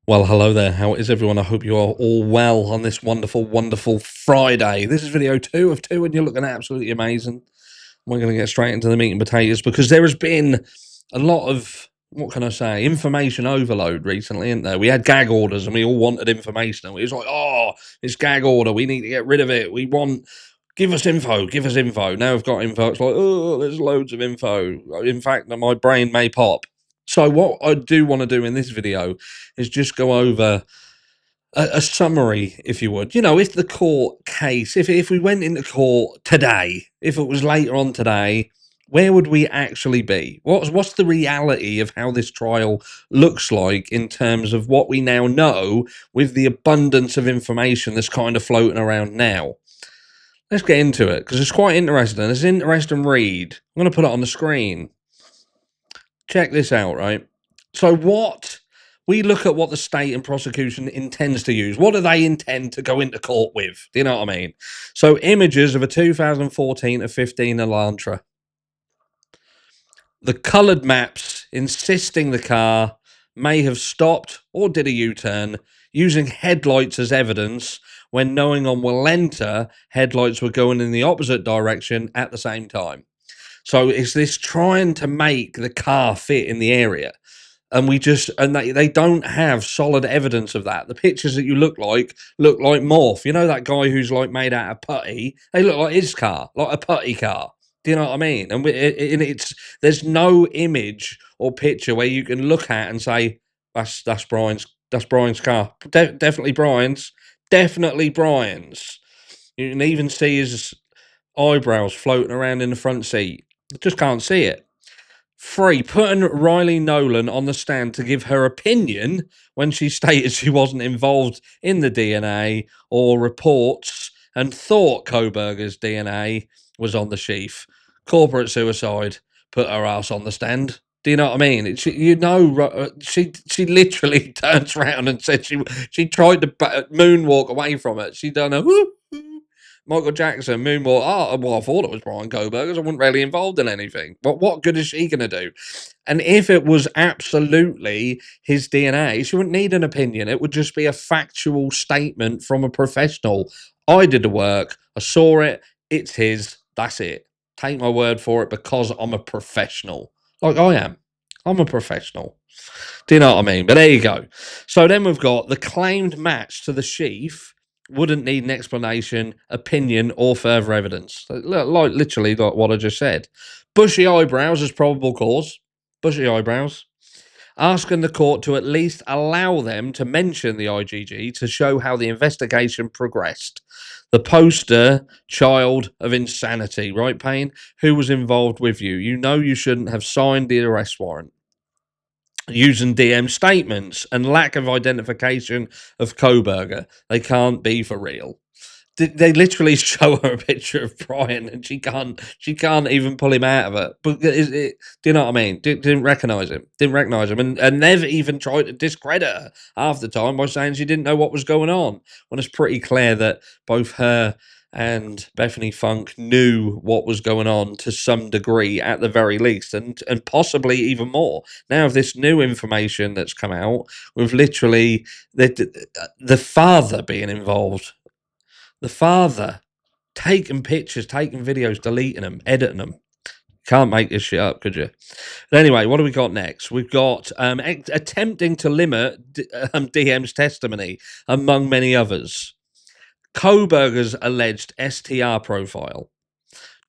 Well, hello there. How is everyone? I hope you are all well on this wonderful, wonderful Friday. This is video 2 of 2, and you're looking absolutely amazing. We're going to get straight into the meat and potatoes because there has been a lot of, what can I say, information overload recently, isn't there? We had gag orders and we all wanted information. And we was like, oh, it's gag order. We need to get rid of it. We want, give us info, give us info. Now we've got info. It's like, oh, there's loads of info. In fact, my brain may pop. So what I do want to do in this video is just go over a summary, if you would. You know, if the court case, if we went into court today, if it was later on today, where would we actually be? What's the reality of how this trial looks like in terms of what we now know with the abundance of information that's kind of floating around now? Let's get into it because it's quite interesting. It's an interesting read. I'm going to put it on the screen. Check this out, right? So we look at what the state and prosecution intends to use. What do they intend to go into court with? Do you know what I mean? So images of a 2014 to 15 Elantra. The coloured maps insisting the car may have stopped or did a U-turn using headlights as evidence when knowing on Walenta headlights were going in the opposite direction at the same time. So is this trying to make the car fit in the area? And they don't have solid evidence of that. The pictures that you look like Morph. You know that guy who's like made out of putty? They look like his car, like a putty car. Do you know what I mean? And there's no image or picture where you can look at and say that's Brian's car. Definitely Brian's. Definitely Brian's. You can even see his eyebrows floating around in the front seat. Just can't see it. 3, putting Riley Nolan on the stand to give her opinion when she stated she wasn't involved in the DNA or reports and thought Kohberger's DNA was on the sheath. Corporate suicide, put her ass on the stand. Do you know what I mean? She literally turns around and said she tried to moonwalk away from it. She done a whoop. Michael Jackson, Moonwalk. Oh, well, I thought it was Bryan Kohberger. I wasn't really involved in anything. But what good is she going to do? And if it was absolutely his DNA, she wouldn't need an opinion. It would just be a factual statement from a professional. I did the work. I saw it. It's his. That's it. Take my word for it because I'm a professional. Like I am. I'm a professional. Do you know what I mean? But there you go. So then we've got the claimed match to the sheath wouldn't need an explanation, opinion, or further evidence. Like literally like what I just said. Bushy eyebrows as probable cause. Bushy eyebrows. Asking the court to at least allow them to mention the IgG to show how the investigation progressed. The poster child of insanity, right, Payne? Who was involved with you? You know you shouldn't have signed the arrest warrant. Using DM statements and lack of identification of Kohberger. They can't be for real. They literally show her a picture of Brian and she can't even pull him out of it. But do you know what I mean? Didn't recognize him. And never even tried to discredit her half the time by saying she didn't know what was going on. When it's pretty clear that both her and Bethany Funk knew what was going on to some degree at the very least, and possibly even more. Now, of this new information that's come out, with literally the father being involved. The father taking pictures, taking videos, deleting them, editing them. Can't make this shit up, could you? But anyway, what do we got next? We've got attempting to limit DM's testimony, among many others. Kohberger's alleged STR profile.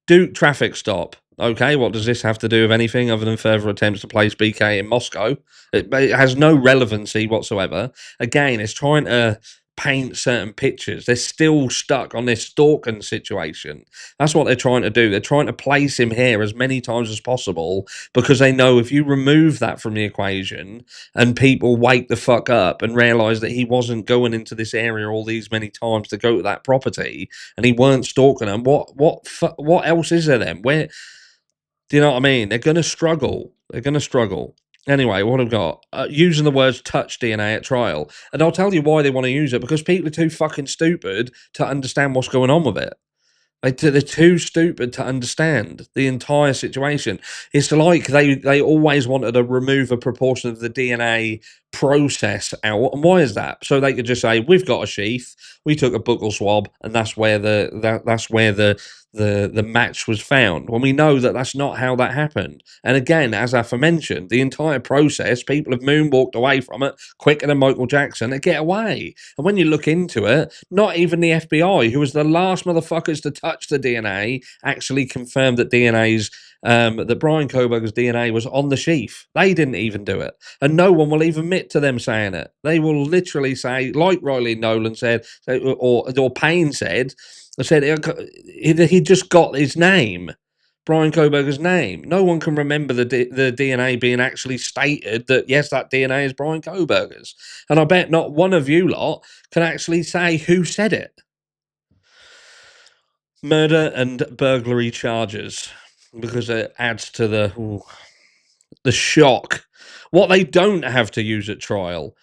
Duke traffic stop. Okay, what does this have to do with anything other than further attempts to place BK in Moscow? It has no relevancy whatsoever. Again, it's trying to paint certain pictures. They're still stuck on this stalking situation. That's what they're trying to do. They're trying to place him here as many times as possible because they know if you remove that from the equation and people wake the fuck up and realize that he wasn't going into this area all these many times to go to that property and he weren't stalking them, what else is there then? Where, do you know what I mean? They're going to struggle. Anyway, what I've got, using the words touch DNA at trial. And I'll tell you why they want to use it, because people are too fucking stupid to understand what's going on with it. They're too stupid to understand the entire situation. It's like they always wanted to remove a proportion of the DNA process out. And why is that? So they could just say, we've got a sheath, we took a buccal swab, and that's where the match was found. When we know that that's not how that happened. And again, as I mentioned, the entire process, people have moonwalked away from it quicker than Michael Jackson to get away. And when you look into it, not even the FBI, who was the last motherfuckers to touch the DNA, actually confirmed that that Bryan Kohberger's DNA was on the sheath. They didn't even do it. And no one will even admit to them saying it. They will literally say, like Riley Nolan said, or Payne said, he just got his name, Bryan Kohberger's name. No one can remember the DNA being actually stated that, yes, that DNA is Bryan Kohberger's. And I bet not one of you lot can actually say who said it. Murder and burglary charges, because it adds to the shock. What they don't have to use at trial,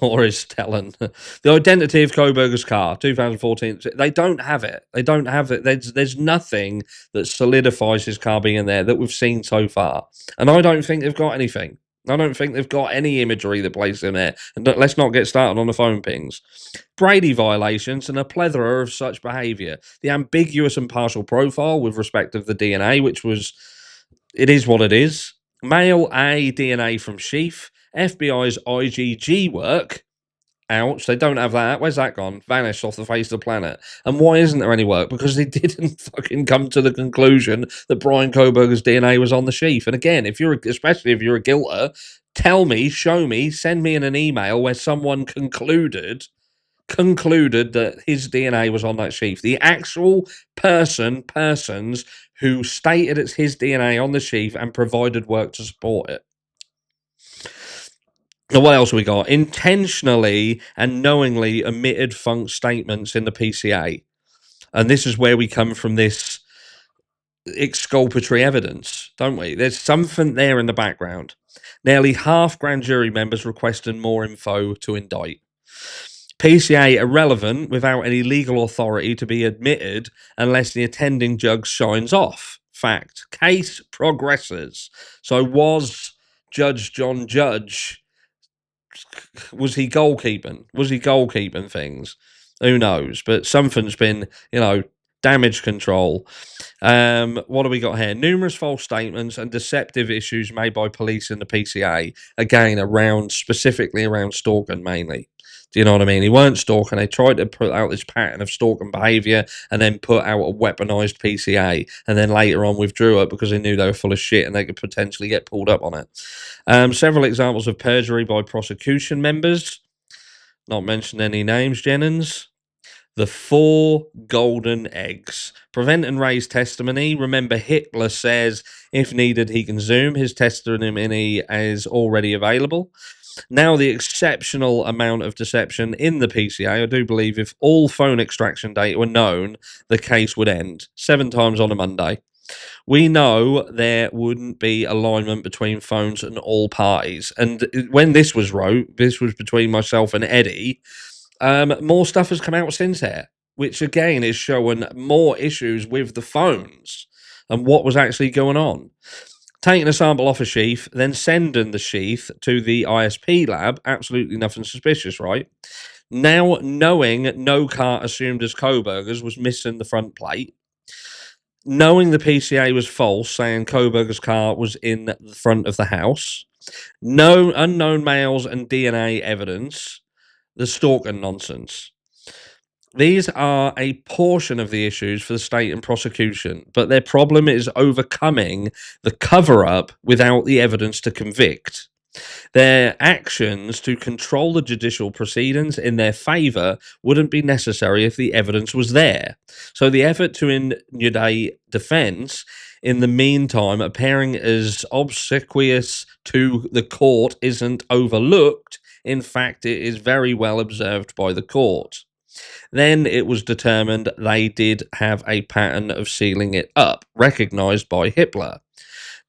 or is telling, the identity of Kohberger's car, 2014. They don't have it. They don't have it. There's nothing that solidifies his car being there that we've seen so far. And I don't think they've got anything. I don't think they've got any imagery that places him there. And let's not get started on the phone pings. Brady violations and a plethora of such behaviour. The ambiguous and partial profile with respect of the DNA, it is what it is. Male A DNA from sheath. FBI's IgG work. Ouch, they don't have that. Where's that gone? Vanished off the face of the planet. And why isn't there any work? Because they didn't fucking come to the conclusion that Bryan Kohberger's DNA was on the sheath. And again, especially if you're a guilter, tell me, show me, send me in an email where someone concluded that his DNA was on that sheath. The actual persons who stated it's his DNA on the sheath and provided work to support it. Now, what else we got? Intentionally and knowingly omitted Funk's statements in the PCA. And this is where we come from this exculpatory evidence, don't we? There's something there in the background. Nearly half grand jury members requested more info to indict. PCA irrelevant without any legal authority to be admitted unless the attending judge signs off. Fact. Case progresses. So was Judge John Judge, was he goalkeeping things? Who knows? But something's been, damage control. What do we got here? Numerous false statements and deceptive issues made by police in the PCA. Again, specifically around stalking mainly. Do you know what I mean? He weren't stalking. They tried to put out this pattern of stalking behaviour and then put out a weaponised PCA, and then later on withdrew it because they knew they were full of shit and they could potentially get pulled up on it. Several examples of perjury by prosecution members. Not mention any names, Jennings. The 4 golden eggs. Prevent and raise testimony. Remember, Hitler says if needed, he can Zoom. His testimony is already available. Now, the exceptional amount of deception in the PCA, I do believe if all phone extraction data were known, the case would end 7 times on a Monday. We know there wouldn't be alignment between phones and all parties. And when this was between myself and Eddie, more stuff has come out since there, which again is showing more issues with the phones and what was actually going on. Taking a sample off a sheath, then sending the sheath to the ISP lab, absolutely nothing suspicious, right? Now, knowing no car assumed as Kohberger's was missing the front plate, knowing the PCA was false, saying Kohberger's car was in the front of the house, no unknown males and DNA evidence, the stalking nonsense. These are a portion of the issues for the state and prosecution, but their problem is overcoming the cover-up without the evidence to convict. Their actions to control the judicial proceedings in their favour wouldn't be necessary if the evidence was there. So the effort to inundate defence, in the meantime, appearing as obsequious to the court, isn't overlooked. In fact, it is very well observed by the court. Then it was determined they did have a pattern of sealing it up, recognised by Hitler.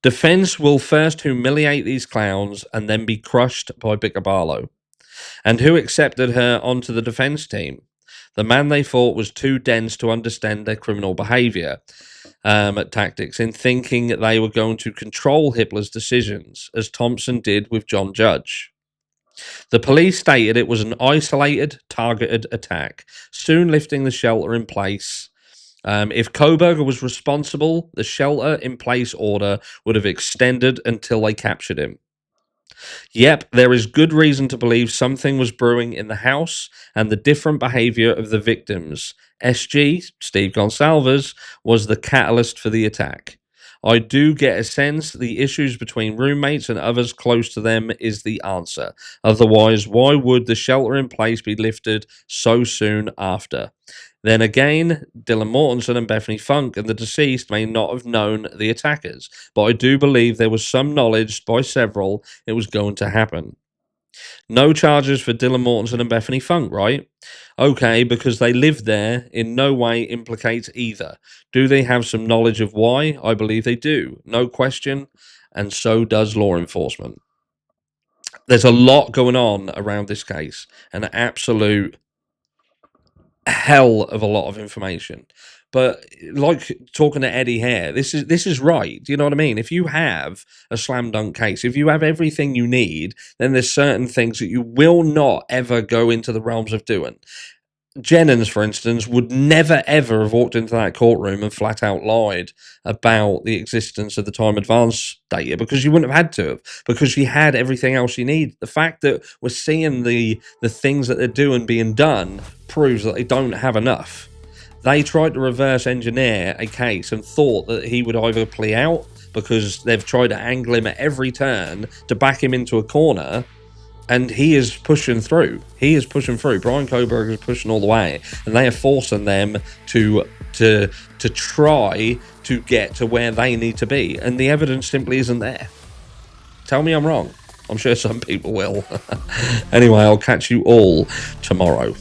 Defence will first humiliate these clowns and then be crushed by Bicabalo. And who accepted her onto the defence team? The man they thought was too dense to understand their criminal behaviour tactics, in thinking they were going to control Hitler's decisions, as Thompson did with John Judge. The police stated it was an isolated, targeted attack, soon lifting the shelter in place. If Kohberger was responsible, the shelter in place order would have extended until they captured him. Yep, there is good reason to believe something was brewing in the house and the different behavior of the victims. SG, Steve Gonsalves, was the catalyst for the attack. I do get a sense the issues between roommates and others close to them is the answer. Otherwise, why would the shelter in place be lifted so soon after? Then again, Dylan Mortensen and Bethany Funk and the deceased may not have known the attackers, but I do believe there was some knowledge by several it was going to happen. No charges for Dylan Mortensen and Bethany Funk, right? Okay, because they lived there in no way implicates either. Do they have some knowledge of why? I believe they do. No question. And so does law enforcement. There's a lot going on around this case. An absolute hell of a lot of information. But like talking to Eddie Hare, this is right. Do you know what I mean? If you have a slam dunk case, if you have everything you need, then there's certain things that you will not ever go into the realms of doing. Jennings, for instance, would never ever have walked into that courtroom and flat out lied about the existence of the time advance data because you wouldn't have had to have, because she had everything else you need. The fact that we're seeing the things that they're doing being done proves that they don't have enough. They tried to reverse engineer a case and thought that he would either plea out because they've tried to angle him at every turn to back him into a corner. And he is pushing through. He is pushing through. Bryan Kohberger is pushing all the way, and they are forcing them to try to get to where they need to be. And the evidence simply isn't there. Tell me I'm wrong. I'm sure some people will. Anyway, I'll catch you all tomorrow.